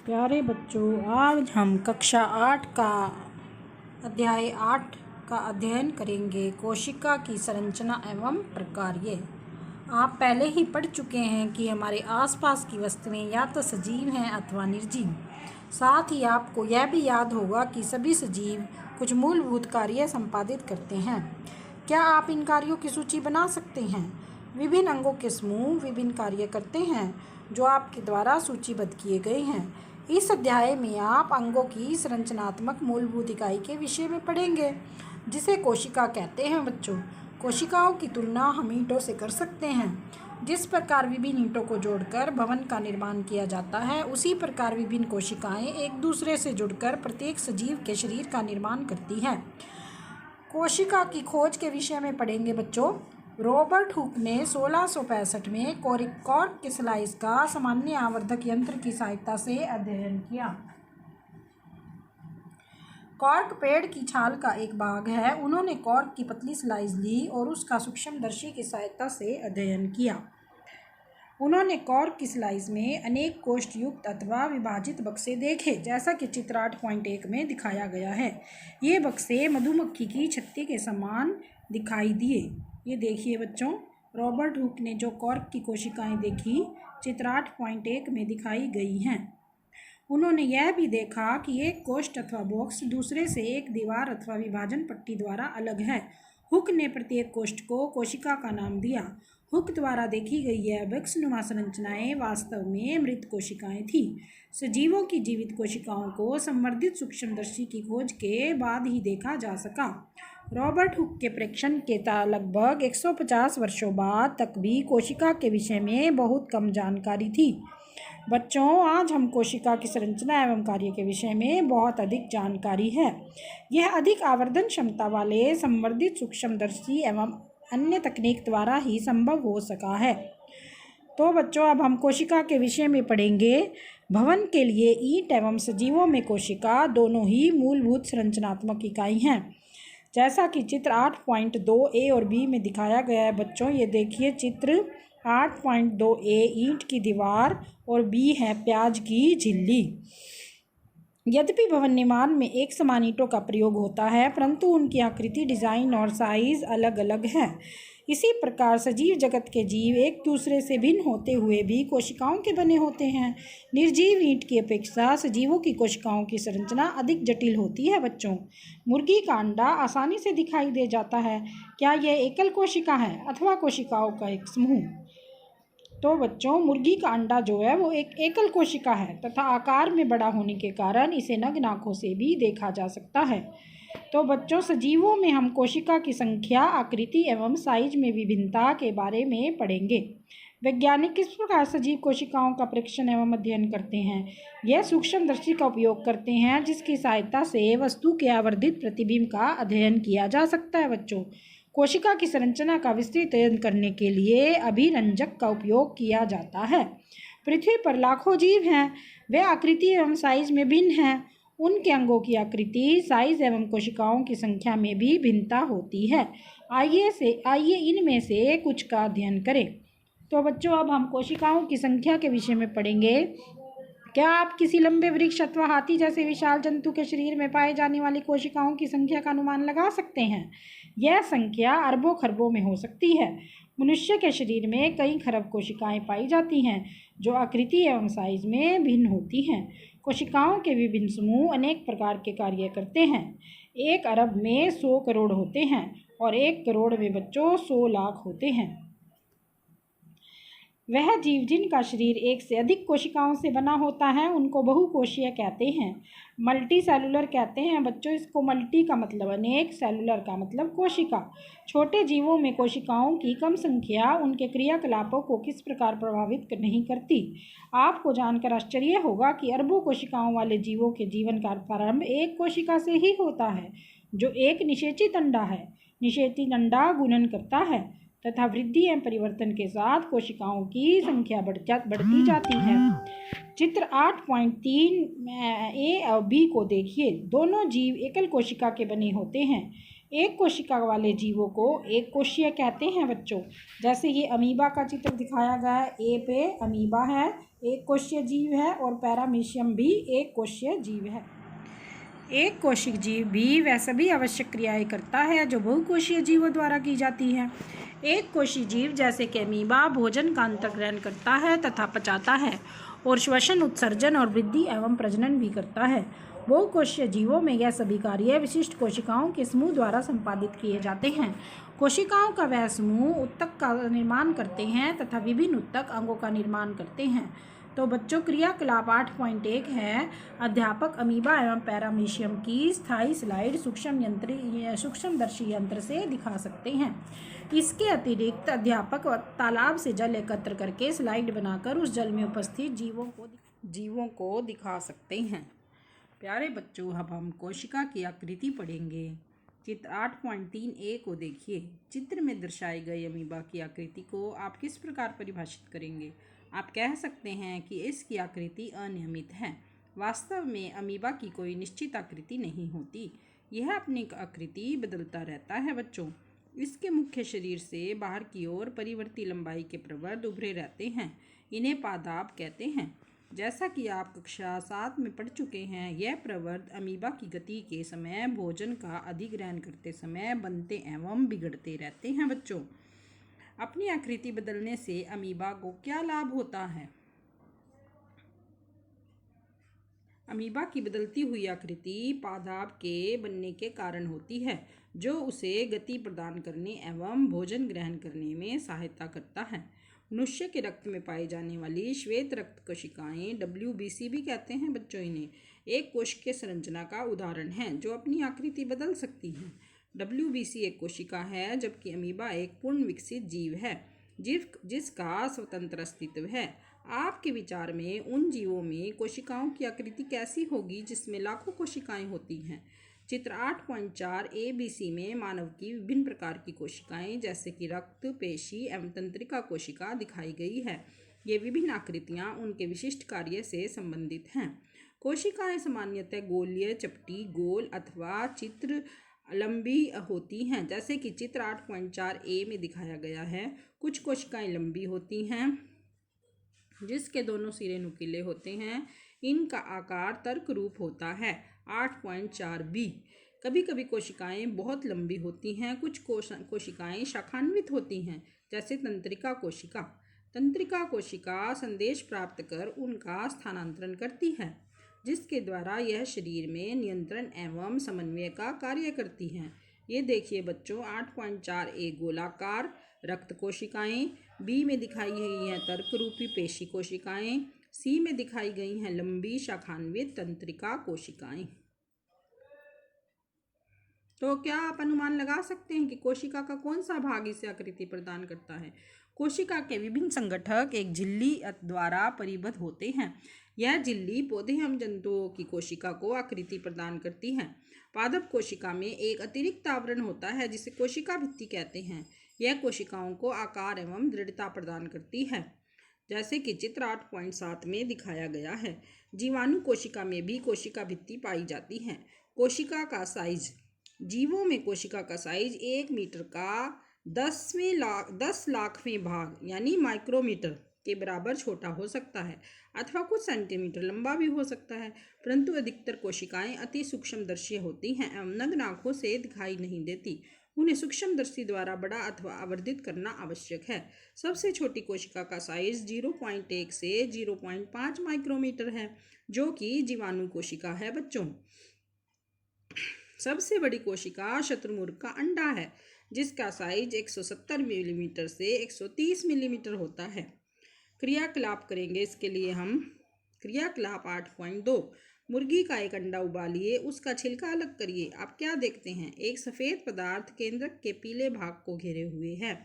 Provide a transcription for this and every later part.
प्यारे बच्चों, आज हम कक्षा 8 का अध्याय 8 का अध्ययन करेंगे। कोशिका की संरचना एवं प्रकार्य। आप पहले ही पढ़ चुके हैं कि हमारे आसपास की वस्तुएं या तो सजीव हैं अथवा निर्जीव। साथ ही आपको यह भी याद होगा कि सभी सजीव कुछ मूलभूत कार्य संपादित करते हैं। क्या आप इन कार्यों की सूची बना सकते हैं? विभिन्न अंगों के समूह विभिन्न कार्य करते हैं जो आपके द्वारा सूचीबद्ध किए गए हैं। इस अध्याय में आप अंगों की संरचनात्मक मूलभूत इकाई के विषय में पढ़ेंगे, जिसे कोशिका कहते हैं। बच्चों, कोशिकाओं की तुलना हम ईंटों से कर सकते हैं। जिस प्रकार विभिन्न ईंटों को जोड़कर भवन का निर्माण किया जाता है, उसी प्रकार विभिन्न कोशिकाएं एक दूसरे से जुड़कर प्रत्येक सजीव के शरीर का निर्माण करती हैं। कोशिका की खोज के विषय में पढ़ेंगे। बच्चों, रॉबर्ट हुक ने 1665 में कॉर्क के स्लाइस का सामान्य आवर्धक यंत्र की सहायता से अध्ययन किया। कॉर्क पेड़ की छाल का एक भाग है। उन्होंने कॉर्क की पतली स्लाइस ली और उसका सूक्ष्मदर्शी की सहायता से अध्ययन किया। उन्होंने कॉर्क की स्लाइस में अनेक कोष्ठयुक्त अथवा विभाजित बक्से देखे, जैसा कि चित्र 8.1 में दिखाया गया है। ये बक्से मधुमक्खी की छत्ती के समान दिखाई दिए। ये देखिए बच्चों, रॉबर्ट हुक ने जो कॉर्क की कोशिकाएं देखी, चित्र 8.1 में दिखाई गई हैं। उन्होंने यह भी देखा कि एक कोष्ठ अथवा बॉक्स दूसरे से एक दीवार अथवा विभाजन पट्टी द्वारा अलग है। हुक ने प्रत्येक कोष्ठ को कोशिका का नाम दिया। हुक द्वारा देखी गई यह बक्सनुमा संरचनाएं वास्तव में मृत कोशिकाएं थीं। सजीवों की जीवित कोशिकाओं को संवर्धित सूक्ष्मदर्शी की खोज के बाद ही देखा जा सका। रॉबर्ट हुक के प्रेक्षण के लगभग 150 वर्षों बाद तक भी कोशिका के विषय में बहुत कम जानकारी थी। बच्चों, आज हम कोशिका की संरचना एवं कार्य के विषय में बहुत अधिक जानकारी है। यह अधिक आवर्धन क्षमता वाले संवर्धित सूक्ष्मदर्शी एवं अन्य तकनीक द्वारा ही संभव हो सका है। तो बच्चों, अब हम कोशिका के विषय में पढ़ेंगे। भवन के लिए ईंट एवं सजीवों में कोशिका दोनों ही मूलभूत संरचनात्मक इकाई हैं, जैसा कि चित्र 8.2a और b में दिखाया गया है। बच्चों, ये देखिए, चित्र 8.2a ईंट की दीवार और b है प्याज की झिल्ली। यद्यपि भवन निर्माण में एक समान ईंटों का प्रयोग होता है, परंतु उनकी आकृति, डिजाइन और साइज अलग अलग है। इसी प्रकार सजीव जगत के जीव एक दूसरे से भिन्न होते हुए भी कोशिकाओं के बने होते हैं। निर्जीव ईंट की अपेक्षा सजीवों की कोशिकाओं की संरचना अधिक जटिल होती है। बच्चों, मुर्गी का अंडा आसानी से दिखाई दे जाता है। क्या यह एकल कोशिका है अथवा कोशिकाओं का एक समूह? तो बच्चों, मुर्गी का अंडा जो है वो एक एकल कोशिका है तथा आकार में बड़ा होने के कारण इसे नग्न आंखों से भी देखा जा सकता है। तो बच्चों, सजीवों में हम कोशिका की संख्या, आकृति एवं साइज में विभिन्नता के बारे में पढ़ेंगे। वैज्ञानिक किस प्रकार सजीव कोशिकाओं का परीक्षण एवं अध्ययन करते हैं? यह सूक्ष्मदर्शी का उपयोग करते हैं, जिसकी सहायता से वस्तु के आवर्धित प्रतिबिंब का अध्ययन किया जा सकता है। बच्चों, कोशिका की संरचना का विस्तृत अध्ययन करने के लिए अभिरंजक का उपयोग किया जाता है। पृथ्वी पर लाखों जीव हैं, वे आकृति एवं साइज में भिन्न हैं। उनके अंगों की आकृति, साइज एवं कोशिकाओं की संख्या में भी भिन्नता होती है। आइए इनमें से कुछ का अध्ययन करें। तो बच्चों, अब हम कोशिकाओं की संख्या के विषय में पढ़ेंगे। क्या आप किसी लंबे वृक्ष अथवा हाथी जैसे विशाल जंतु के शरीर में पाए जाने वाली कोशिकाओं की संख्या का अनुमान लगा सकते हैं? यह संख्या अरबों खरबों में हो सकती है। मनुष्य के शरीर में कई खरब कोशिकाएं पाई जाती हैं, जो आकृति एवं साइज में भिन्न होती हैं। कोशिकाओं के विभिन्न समूह अनेक प्रकार के कार्य करते हैं। 1 अरब में 100 करोड़ होते हैं और 1 करोड़ में बच्चों 100 लाख होते हैं। वह जीव जिनका शरीर एक से अधिक कोशिकाओं से बना होता है, उनको बहुकोशीय कहते हैं, मल्टी सेलुलर कहते हैं। बच्चों, इसको मल्टी का मतलब अनेक, सेलुलर का मतलब कोशिका। छोटे जीवों में कोशिकाओं की कम संख्या उनके क्रियाकलापों को किस प्रकार प्रभावित नहीं करती? आपको जानकर आश्चर्य होगा कि अरबों कोशिकाओं वाले जीवों के जीवन का प्रारंभ एक कोशिका से ही होता है, जो एक निषेचित अंडा है। निषेचित अंडा गुणन करता है तथा वृद्धि एवं परिवर्तन के साथ कोशिकाओं की संख्या बढ़ती जाती है। चित्र 8.3a और b को देखिए। दोनों जीव एकल कोशिका के बने होते हैं। एक कोशिका वाले जीवों को एक कोशीय कहते हैं बच्चों। जैसे ये अमीबा का चित्र दिखाया गया है, ए पे अमीबा है, एक कोशीय जीव है, और पैरामीशियम भी एक कोशीय जीव है। एक कोशिक जीव भी वह सभी आवश्यक क्रियाएं करता है जो बहुकोशीय जीवों द्वारा की जाती है। एक कोशीय जीव जैसे कि अमीबा भोजन का अंतर्ग्रहण करता है तथा पचाता है और श्वसन, उत्सर्जन और वृद्धि एवं प्रजनन भी करता है। बहुकोशीय जीवों में यह सभी कार्य विशिष्ट कोशिकाओं के समूह द्वारा संपादित किए जाते हैं। कोशिकाओं का वह समूह उत्तक का निर्माण करते हैं तथा विभिन्न उत्तक अंगों का निर्माण करते हैं। तो बच्चों, क्रियाकलाप 8.1 है। अध्यापक अमीबा एवं पैरामीशियम की स्थायी स्लाइड सूक्ष्मदर्शी यंत्र से दिखा सकते हैं। इसके अतिरिक्त अध्यापक तालाब से जल एकत्र करके स्लाइड बनाकर उस जल में उपस्थित जीवों को दिखा सकते हैं। प्यारे बच्चों, अब हम कोशिका की आकृति पढ़ेंगे। चित्र 8.3a को देखिए। चित्र में दर्शाई गई अमीबा की आकृति को आप किस प्रकार परिभाषित करेंगे? आप कह सकते हैं कि इसकी आकृति अनियमित है। वास्तव में अमीबा की कोई निश्चित आकृति नहीं होती, यह अपनी आकृति बदलता रहता है बच्चों। इसके मुख्य शरीर से बाहर की ओर परिवर्ती लंबाई के प्रवर्ध उभरे रहते हैं, इन्हें पादाप कहते हैं। जैसा कि आप कक्षा 7 में पढ़ चुके हैं, यह प्रवर्ध अमीबा की गति के समय भोजन का अधिग्रहण करते समय बनते एवं बिगड़ते रहते हैं बच्चों। अपनी आकृति बदलने से अमीबा को क्या लाभ होता है? अमीबा की बदलती हुई आकृति पादाप के बनने के कारण होती है, जो उसे गति प्रदान करने एवं भोजन ग्रहण करने में सहायता करता है। मनुष्य के रक्त में पाई जाने वाली श्वेत रक्त कोशिकाएं WBC भी कहते हैं बच्चों इन्हें, एक कोशिकीय संरचना का उदाहरण है जो अपनी आकृति बदल सकती हैं। WBC एक कोशिका है, जबकि अमीबा एक पूर्ण विकसित जीव है जिसका स्वतंत्र अस्तित्व है। आपके विचार में उन जीवों में कोशिकाओं की आकृति कैसी होगी जिसमें लाखों कोशिकाएं होती हैं? चित्र 8.4 ABC में मानव की विभिन्न प्रकार की कोशिकाएं जैसे कि रक्त, पेशी एवं तंत्रिका कोशिका दिखाई गई है। ये विभिन्न आकृतियां उनके विशिष्ट कार्य से संबंधित हैं। कोशिकाएं सामान्यतः गोलीय, चपटी, गोल अथवा चित्र लंबी होती हैं, जैसे कि चित्र 8.4a में दिखाया गया है। कुछ कोशिकाएं लंबी होती हैं जिसके दोनों सिरे नुकीले होते हैं। इनका आकार तर्क रूप होता है। 8.4b कभी कभी कोशिकाएं बहुत लंबी होती हैं। कुछ कोशिकाएं शाखान्वित होती हैं, जैसे तंत्रिका कोशिका। तंत्रिका कोशिका संदेश प्राप्त कर उनका स्थानांतरण करती है, जिसके द्वारा यह शरीर में नियंत्रण एवं समन्वय का कार्य करती हैं। ये देखिए बच्चों, 8.4a गोलाकार रक्त कोशिकाएं, B में दिखाई गई हैं तर्क रूपी पेशी कोशिकाएं, C में दिखाई गई हैं लंबी शाखान्वित तंत्रिका कोशिकाएं। तो क्या आप अनुमान लगा सकते हैं कि कोशिका का कौन सा भाग इसे आकृति प्रदान करता है? कोशिका के विभिन्न संगठक एक झिल्ली द्वारा परिबद्ध होते हैं। यह झिल्ली पौधे एवं जंतुओं की कोशिका को आकृति प्रदान करती है। पादप कोशिका में एक अतिरिक्त आवरण होता है जिसे कोशिका भित्ति कहते हैं। यह कोशिकाओं को आकार एवं दृढ़ता प्रदान करती है, जैसे कि चित्र 8.7 में दिखाया गया है। जीवाणु कोशिका में भी कोशिका भित्ति पाई जाती है। कोशिका का साइज। जीवों में कोशिका का साइज 1 मीटर का 10 लाखवें भाग यानी माइक्रोमीटर के बराबर छोटा हो सकता है अथवा कुछ सेंटीमीटर लंबा भी हो सकता है, परंतु अधिकतर कोशिकाएं अति सूक्ष्मदर्शी होती हैं एवं नग्न आंखों से दिखाई नहीं देती। उन्हें सूक्ष्मदर्शी द्वारा बड़ा अथवा आवर्धित करना आवश्यक है। सबसे छोटी कोशिका का साइज 0.1 से 0.5 माइक्रोमीटर है, जो कि जीवाणु कोशिका है बच्चों। सबसे बड़ी कोशिका शत्रुमुर्ग का अंडा है, जिसका साइज 170 मिलीमीटर से 130 मिलीमीटर होता है। क्रियाकलाप करेंगे इसके लिए हम। क्रियाकलाप 8.2 मुर्गी का एक अंडा उबालिए, उसका छिलका अलग करिए। आप क्या देखते हैं? एक सफ़ेद पदार्थ केंद्रक के पीले भाग को घेरे हुए है।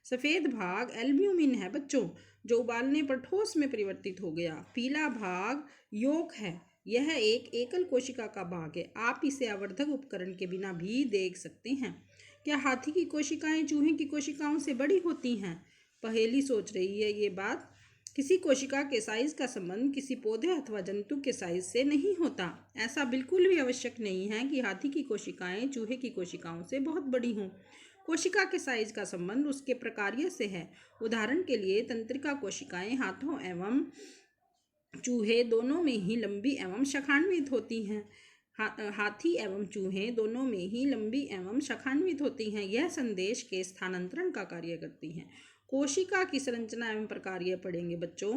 सफ़ेद भाग एल्ब्यूमिन है बच्चों, जो उबालने पर ठोस में परिवर्तित हो गया। पीला भाग योक है, यह एक एकल कोशिका का भाग है। आप इसे आवर्धक उपकरण के बिना भी देख सकते हैं। क्या हाथी की कोशिकाएं चूहे की कोशिकाओं से बड़ी होती हैं? पहेली सोच रही है ये बात। किसी कोशिका के साइज का संबंध किसी पौधे अथवा जंतु के साइज से नहीं होता। ऐसा बिल्कुल भी आवश्यक नहीं है कि हाथी की कोशिकाएं चूहे की कोशिकाओं से बहुत बड़ी हों। कोशिका के साइज का संबंध उसके प्रकार्य से है। उदाहरण के लिए तंत्रिका कोशिकाएं हाथों एवं चूहे दोनों में ही लंबी एवं शाखान्वित होती हैं। हाथी एवं चूहे दोनों में ही लंबी एवं शाखान्वित होती हैं। यह संदेश के स्थानांतरण का कार्य करती हैं। कोशिका की संरचना एवं प्रकार्य पढ़ेंगे बच्चों।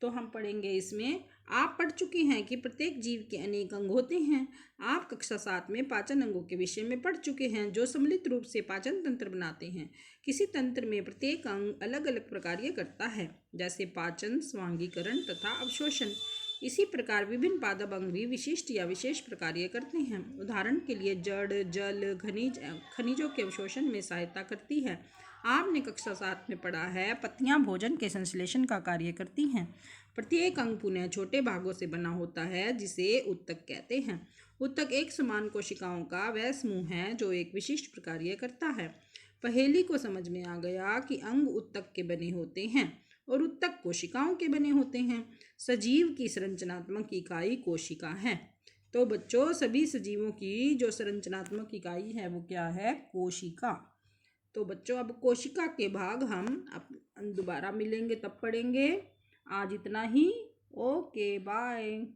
तो हम पढ़ेंगे इसमें, आप पढ़ चुके हैं कि प्रत्येक जीव के अनेक अंग होते हैं। आप कक्षा 7 में पाचन अंगों के विषय में पढ़ चुके हैं, जो सम्मिलित रूप से पाचन तंत्र बनाते हैं। किसी तंत्र में प्रत्येक अंग अलग अलग प्रकार्य करता है, जैसे पाचन, स्वांगीकरण तथा अवशोषण। इसी प्रकार विभिन्न पादप अंग भी विशिष्ट या विशेष प्रकार्य करते हैं। उदाहरण के लिए जड़, जल, खनिजों के अवशोषण में सहायता करती है। आपने कक्षा 7 में पढ़ा है, पत्तियां भोजन के संश्लेषण का कार्य करती हैं। प्रत्येक अंग पुनः छोटे भागों से बना होता है, जिसे उत्तक कहते हैं। उत्तक एक समान कोशिकाओं का वह समूह है जो एक विशिष्ट प्रकार्य करता है। पहेली को समझ में आ गया कि अंग उत्तक के बने होते हैं और उत्तक कोशिकाओं के बने होते हैं। सजीव की संरचनात्मक इकाई कोशिका है। तो बच्चों, सभी सजीवों की जो संरचनात्मक इकाई है वो क्या है? कोशिका। तो बच्चों, अब कोशिका के भाग हम दोबारा मिलेंगे तब पढ़ेंगे। आज इतना ही। Okay, bye.